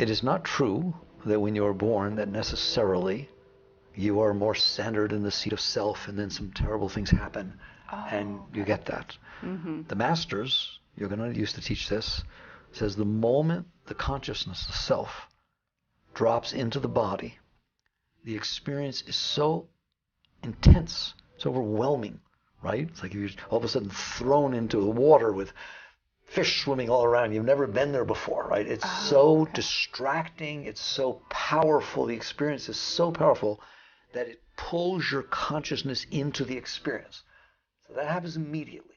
It is not true that when you are born that necessarily you are more centered in the seat of self and then some terrible things happen and you get that. The masters, you're going to used to teach this, says the moment the consciousness, the self, drops into the body, the experience is so intense, it's overwhelming, right? It's like you're all of a sudden thrown into the water with fish swimming all around. You've never been there before, right? It's so distracting. It's so powerful. The experience is so powerful that it pulls your consciousness into the experience. So that happens immediately,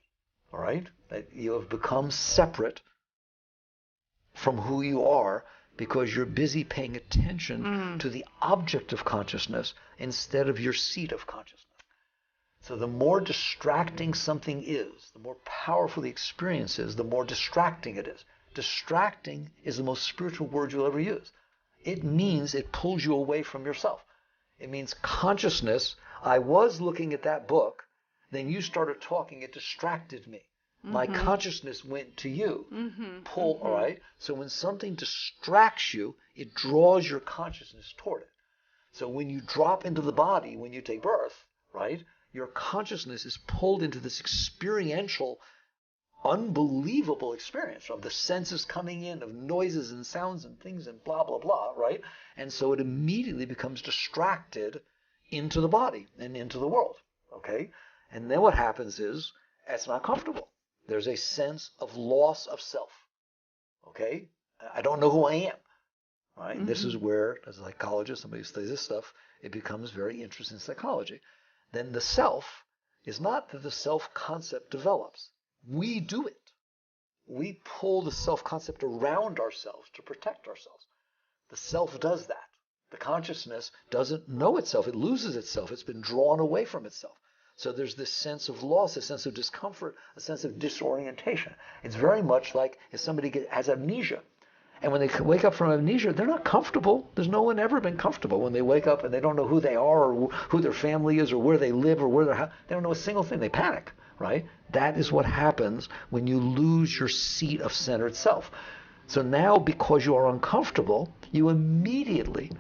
all right? That you have become separate from who you are because you're busy paying attention to the object of consciousness instead of your seat of consciousness. So the more distracting something is, the more powerful the experience is, the more distracting it is. Distracting is the most spiritual word you'll ever use. It means it pulls you away from yourself. It means consciousness. I was looking at that book, then you started talking, it distracted me. My consciousness went to you. Pull, all right? So when something distracts you, it draws your consciousness toward it. So when you drop into the body, when you take birth, right, your consciousness is pulled into this experiential, unbelievable experience of the senses coming in, of noises and sounds and things and blah, blah, blah, right? And so it immediately becomes distracted into the body and into the world, okay? And then what happens is, it's not comfortable. There's a sense of loss of self, okay? I don't know who I am, right? And this is where, as a psychologist, somebody who studies this stuff, it becomes very interesting in psychology. Then the self is not that the self-concept develops. We do it. We pull the self-concept around ourselves to protect ourselves. The self does that. The consciousness doesn't know itself. It loses itself. It's been drawn away from itself. So there's this sense of loss, a sense of discomfort, a sense of disorientation. It's very much like if somebody has amnesia. And when they wake up from amnesia, they're not comfortable. There's no one ever been comfortable when they wake up and they don't know who they are or who their family is or where they live or where they don't know a single thing. They panic, right? That is what happens when you lose your seat of centered self. So now, because you are uncomfortable, you immediately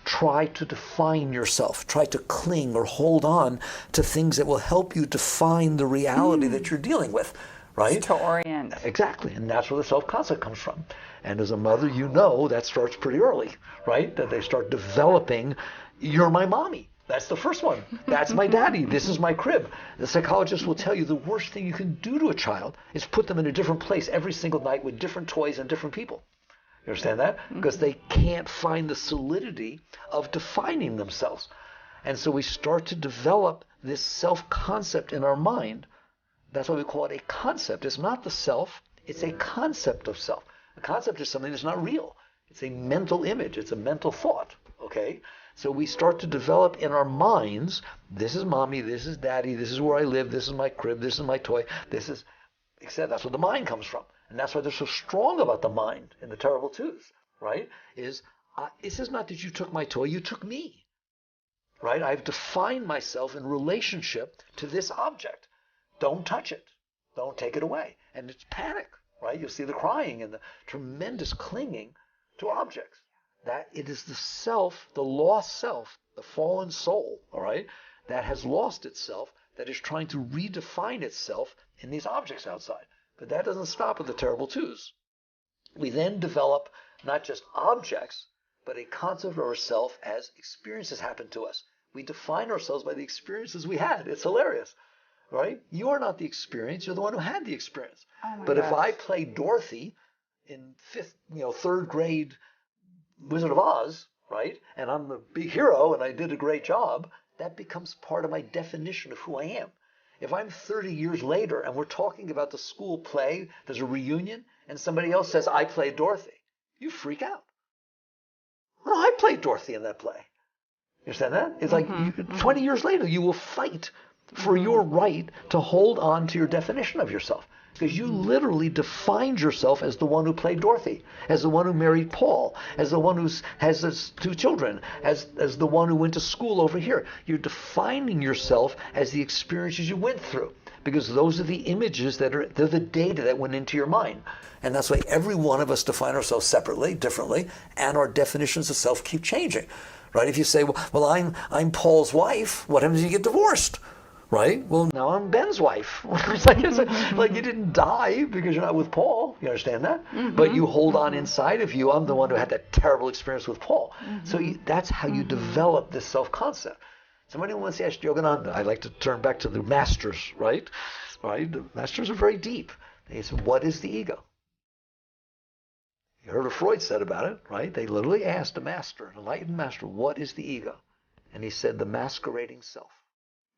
try to define yourself, try to cling or hold on to things that will help you define the reality that you're dealing with. Right? To orient. Exactly. And that's where the self-concept comes from. And as a mother, you know that starts pretty early, right? That they start developing, you're my mommy. That's the first one. That's my daddy. This is my crib. The psychologist will tell you the worst thing you can do to a child is put them in a different place every single night with different toys and different people. You understand that? Because they can't find the solidity of defining themselves. And so we start to develop this self-concept in our mind. That's why we call it a concept. It's not the self, it's a concept of self. A concept is something that's not real. It's a mental image, it's a mental thought, okay? So we start to develop in our minds, this is mommy, this is daddy, this is where I live, this is my crib, this is my toy, this is, etc. That's where the mind comes from. And that's why they're so strong about the mind in the Terrible Twos, right? This is not that you took my toy, you took me, right? I've defined myself in relationship to this object. Don't touch it. Don't take it away. And it's panic, right? You'll see the crying and the tremendous clinging to objects. That it is the self, the lost self, the fallen soul, all right, that has lost itself, that is trying to redefine itself in these objects outside. But that doesn't stop with the Terrible Twos. We then develop not just objects, but a concept of ourself as experiences happen to us. We define ourselves by the experiences we had. It's hilarious. Right? You are not the experience. You're the one who had the experience. But if I play Dorothy in third grade Wizard of Oz, right, and I'm the big hero and I did a great job, that becomes part of my definition of who I am. If I'm 30 years later and we're talking about the school play, there's a reunion, and somebody else says, I played Dorothy, you freak out. No, I played Dorothy in that play. You understand that? It's like 20 years later, you will fight for your right to hold on to your definition of yourself. Because you literally defined yourself as the one who played Dorothy, as the one who married Paul, as the one who has his 2 children, as the one who went to school over here. You're defining yourself as the experiences you went through. because those are the images they're the data that went into your mind. And that's why every one of us define ourselves separately, differently, and our definitions of self keep changing, right? If you say, well, I'm Paul's wife, what happens if you get divorced? Right? Well, now I'm Ben's wife. It's like you didn't die because you're not with Paul. You understand that? Mm-hmm. But you hold on inside of you. I'm the one who had that terrible experience with Paul. Mm-hmm. So that's how you develop this self-concept. Somebody once asked Yogananda, I like to turn back to the masters, right? Right? The masters are very deep. They said, what is the ego? You heard what Freud said about it, right? They literally asked a master, an enlightened master, what is the ego? And he said, the masquerading self.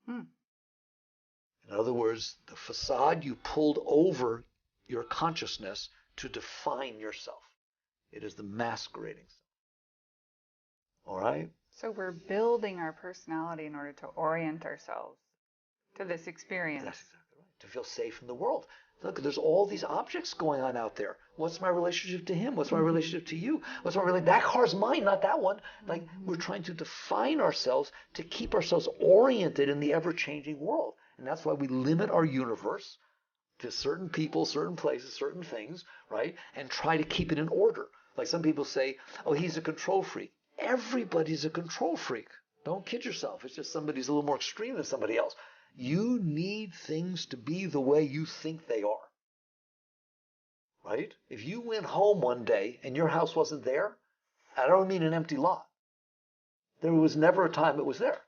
In other words, the facade you pulled over your consciousness to define yourself. It is the masquerading self. All right? So we're building our personality in order to orient ourselves to this experience. That's exactly right. To feel safe in the world. Look, there's all these objects going on out there. What's my relationship to him? What's my relationship to you? What's my relationship? That car's mine, not that one. Like, we're trying to define ourselves to keep ourselves oriented in the ever-changing world. And that's why we limit our universe to certain people, certain places, certain things, right? And try to keep it in order. Like some people say, oh, he's a control freak. Everybody's a control freak. Don't kid yourself. It's just somebody's a little more extreme than somebody else. You need things to be the way you think they are. Right? If you went home one day and your house wasn't there, I don't mean an empty lot. There was never a time it was there.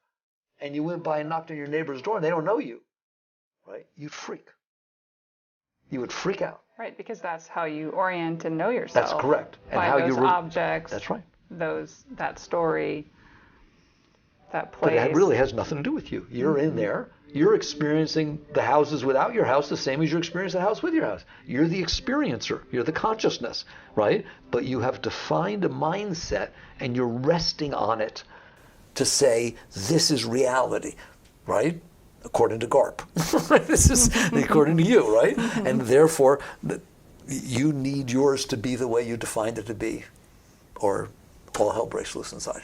And you went by and knocked on your neighbor's door and they don't know you, right? You'd freak. You would freak out. Right, because that's how you orient and know yourself. That's correct. And by how those objects. That's right. That story, that place. But it really has nothing to do with you. You're in there. You're experiencing the houses without your house the same as you experience the house with your house. You're the experiencer. You're the consciousness, right? But you have defined a mindset and you're resting on it to say, this is reality, right? According to Garp. This is according to you, right? And therefore, you need yours to be the way you defined it to be, or all hell breaks loose inside.